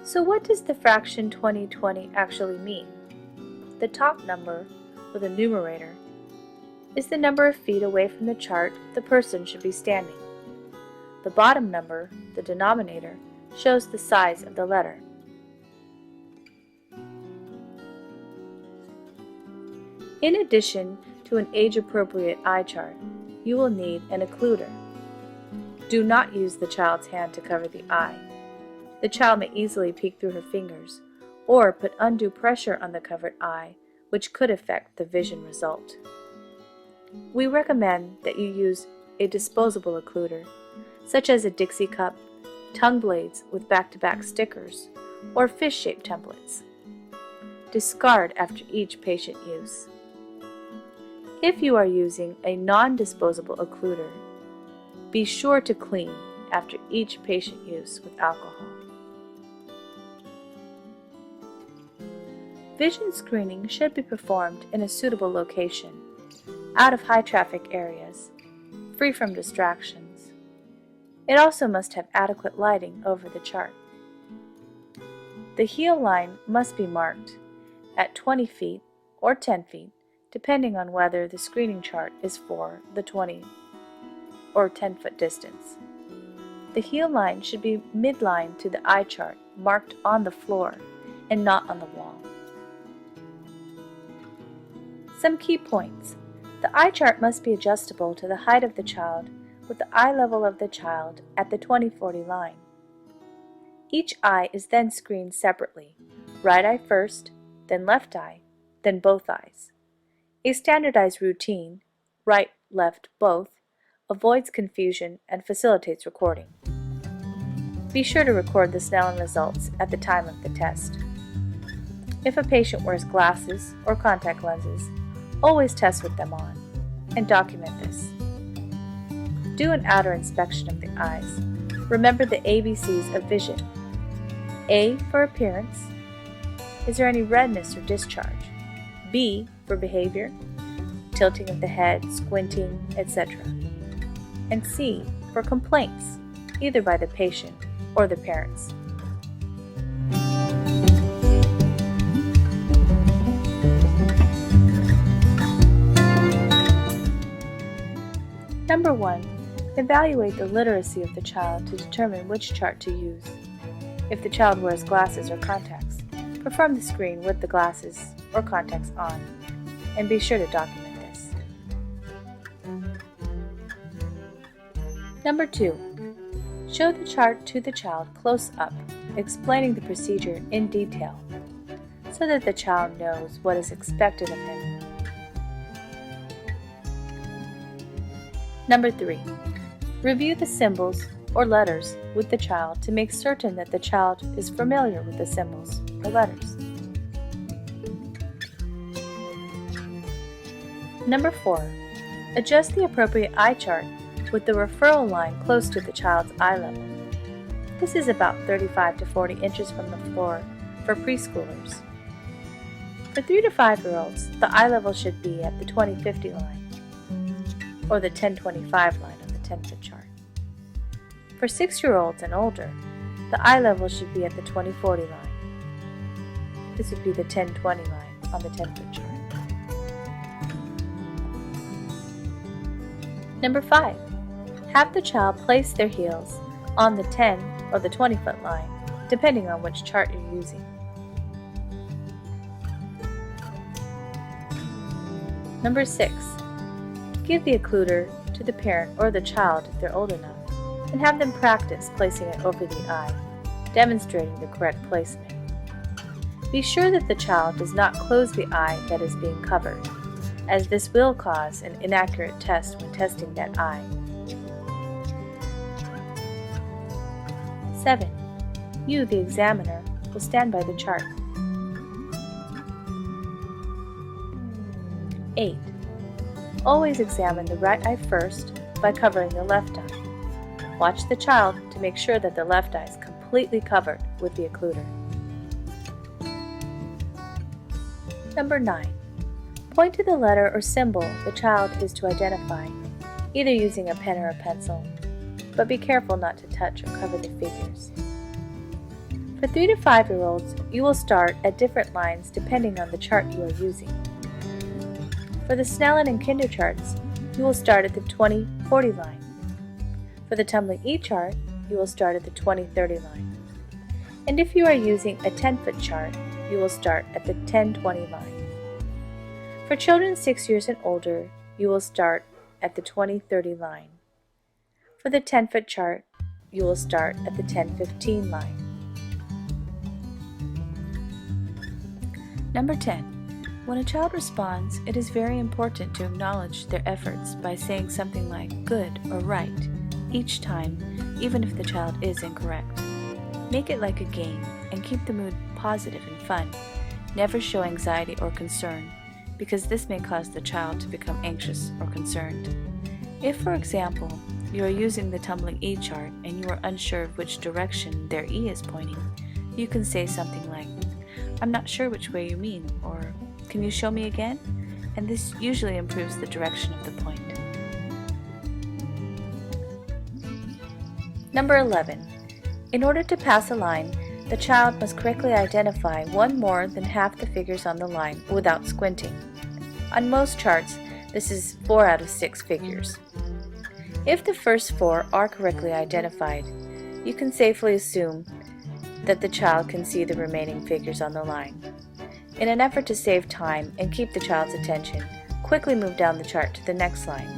So what does the fraction 20/20 actually mean? The top number, with a numerator, is the number of feet away from the chart the person should be standing. The bottom number, the denominator, shows the size of the letter. In addition to an age-appropriate eye chart, you will need an occluder. Do not use the child's hand to cover the eye. The child may easily peek through her fingers or put undue pressure on the covered eye, which could affect the vision result. We recommend that you use a disposable occluder, such as a Dixie cup, tongue blades with back-to-back stickers, or fish-shaped templates. Discard after each patient use. If you are using a non-disposable occluder, be sure to clean after each patient use with alcohol. Vision screening should be performed in a suitable location, out of high-traffic areas, free from distractions. It also must have adequate lighting over the chart. The heel line must be marked at 20 feet or 10 feet, depending on whether the screening chart is for the 20 or 10-foot distance. The heel line should be midline to the eye chart, marked on the floor and not on the wall. Some key points. The eye chart must be adjustable to the height of the child with the eye level of the child at the 20/40 line. Each eye is then screened separately, right eye first, then left eye, then both eyes. A standardized routine, right, left, both, avoids confusion and facilitates recording. Be sure to record the Snellen results at the time of the test. If a patient wears glasses or contact lenses, always test with them on and document this. Do an outer inspection of the eyes. Remember the ABCs of vision. A for appearance. Is there any redness or discharge? B for behavior, tilting of the head, squinting, etc. And C for complaints, either by the patient or the parents. Number 1. Evaluate the literacy of the child to determine which chart to use. If the child wears glasses or contacts, perform the screen with the glasses or contacts on, and be sure to document this. Number 2. Show the chart to the child close up, explaining the procedure in detail, so that the child knows what is expected of him. Number 3. Review the symbols or letters with the child to make certain that the child is familiar with the symbols or letters. Number 4. Adjust the appropriate eye chart with the referral line close to the child's eye level. This is about 35 to 40 inches from the floor for preschoolers. For 3 to 5-year-olds, the eye level should be at the 20/50 line, or the 10/25 line on the 10-foot chart. For 6-year-olds and older, the eye level should be at the 20/40 line. This would be the 10/20 line on the 10-foot chart. Number 5. Have the child place their heels on the 10 or the 20-foot line, depending on which chart you're using. Number 6. Give the occluder to the parent or the child if they're old enough, and have them practice placing it over the eye, demonstrating the correct placement. Be sure that the child does not close the eye that is being covered, as this will cause an inaccurate test when testing that eye. 7. You, the examiner, will stand by the chart. 8. Always examine the right eye first by covering the left eye. Watch the child to make sure that the left eye is completely covered with the occluder. Number 9. Point to the letter or symbol the child is to identify, either using a pen or a pencil, but be careful not to touch or cover the figures. For 3 to 5-year-olds, you will start at different lines depending on the chart you are using. For the Snellen and Kinder charts, you will start at the 20-40 line. For the Tumbling E chart, you will start at the 20-30 line. And if you are using a 10-foot chart, you will start at the 10-20 line. For children 6 years and older, you will start at the 20-30 line. For the 10-foot chart, you will start at the 10-15 line. Number 10. When a child responds, it is very important to acknowledge their efforts by saying something like good or right each time, even if the child is incorrect. Make it like a game and keep the mood positive and fun. Never show anxiety or concern, because this may cause the child to become anxious or concerned. If, for example, you are using the Tumbling E chart and you are unsure of which direction their E is pointing, you can say something like, "I'm not sure which way you mean," or "Can you show me again?" And this usually improves the direction of the point. Number 11. In order to pass a line, the child must correctly identify one more than half the figures on the line without squinting. On most charts, this is 4 out of 6 figures. If the first 4 are correctly identified, you can safely assume that the child can see the remaining figures on the line. In an effort to save time and keep the child's attention, quickly move down the chart to the next line.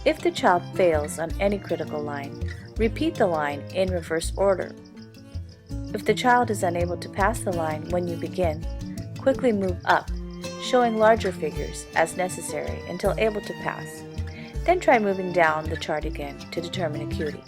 If the child fails on any critical line, repeat the line in reverse order. If the child is unable to pass the line when you begin, quickly move up, showing larger figures as necessary until able to pass. Then try moving down the chart again to determine acuity.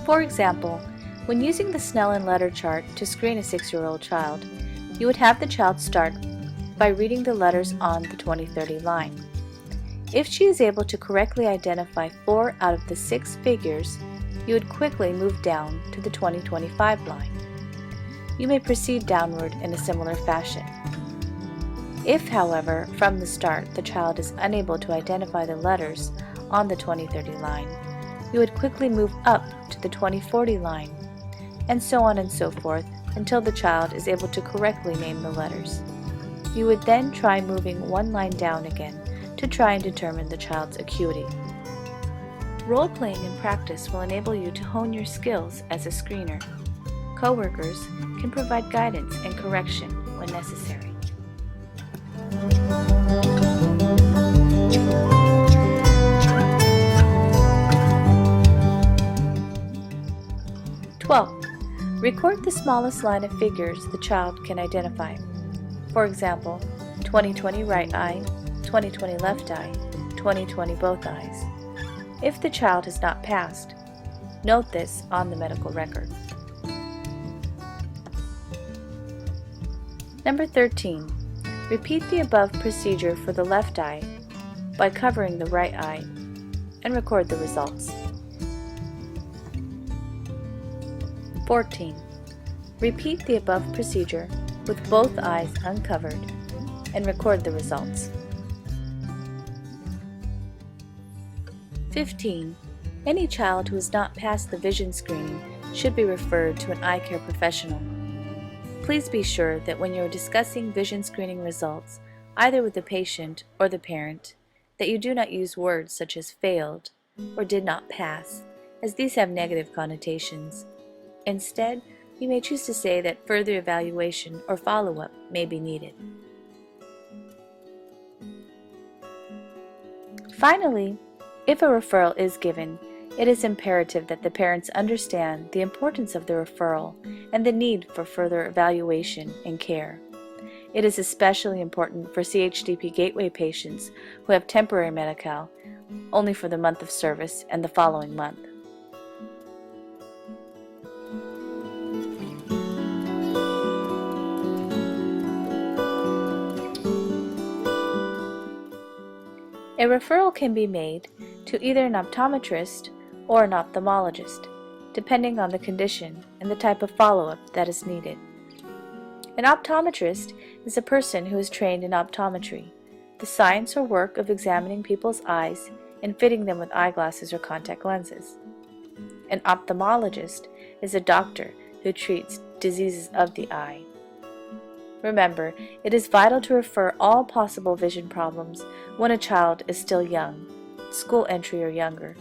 For example, when using the Snellen letter chart to screen a 6-year-old child, you would have the child start by reading the letters on the 20-30 line. If she is able to correctly identify 4 out of the 6 figures, you would quickly move down to the 20-25 line. You may proceed downward in a similar fashion. If, however, from the start the child is unable to identify the letters on the 20-30 line, you would quickly move up to the 20-40 line, and so on and so forth until the child is able to correctly name the letters. You would then try moving one line down again to try and determine the child's acuity. Role-playing and practice will enable you to hone your skills as a screener. Coworkers can provide guidance and correction when necessary. Record the smallest line of figures the child can identify. For example, 20-20 right eye, 20-20 left eye, 20-20 both eyes. If the child has not passed, note this on the medical record. Number 13. Repeat the above procedure for the left eye by covering the right eye and record the results. 14. Repeat the above procedure with both eyes uncovered and record the results. 15. Any child who has not passed the vision screening should be referred to an eye care professional. Please be sure that when you are discussing vision screening results, either with the patient or the parent, that you do not use words such as failed or did not pass, as these have negative connotations. Instead, you may choose to say that further evaluation or follow-up may be needed. Finally, if a referral is given, it is imperative that the parents understand the importance of the referral and the need for further evaluation and care. It is especially important for CHDP gateway patients who have temporary Medi-Cal only for the month of service and the following month. A referral can be made to either an optometrist or an ophthalmologist, depending on the condition and the type of follow-up that is needed. An optometrist is a person who is trained in optometry, the science or work of examining people's eyes and fitting them with eyeglasses or contact lenses. An ophthalmologist is a doctor who treats diseases of the eye. Remember, it is vital to refer all possible vision problems when a child is still young, school entry or younger,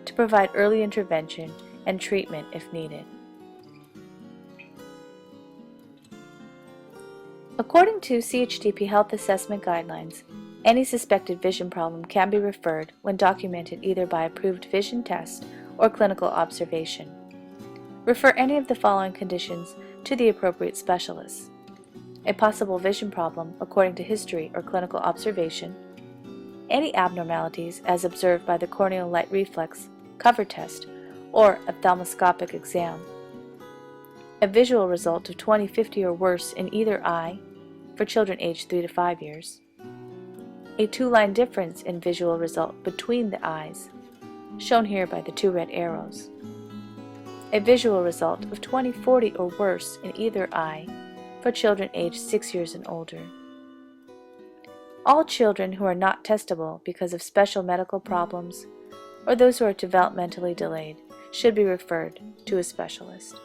to provide early intervention and treatment if needed. According to CHDP Health Assessment Guidelines, any suspected vision problem can be referred when documented either by approved vision test or clinical observation. Refer any of the following conditions to the appropriate specialist: a possible vision problem according to history or clinical observation, any abnormalities as observed by the corneal light reflex cover test or ophthalmoscopic exam, a visual result of 20/50 or worse in either eye for children aged 3 to 5 years, a two-line difference in visual result between the eyes, shown here by the two red arrows, a visual result of 20/40 or worse in either eye for children aged 6 years and older. All children who are not testable because of special medical problems or those who are developmentally delayed should be referred to a specialist.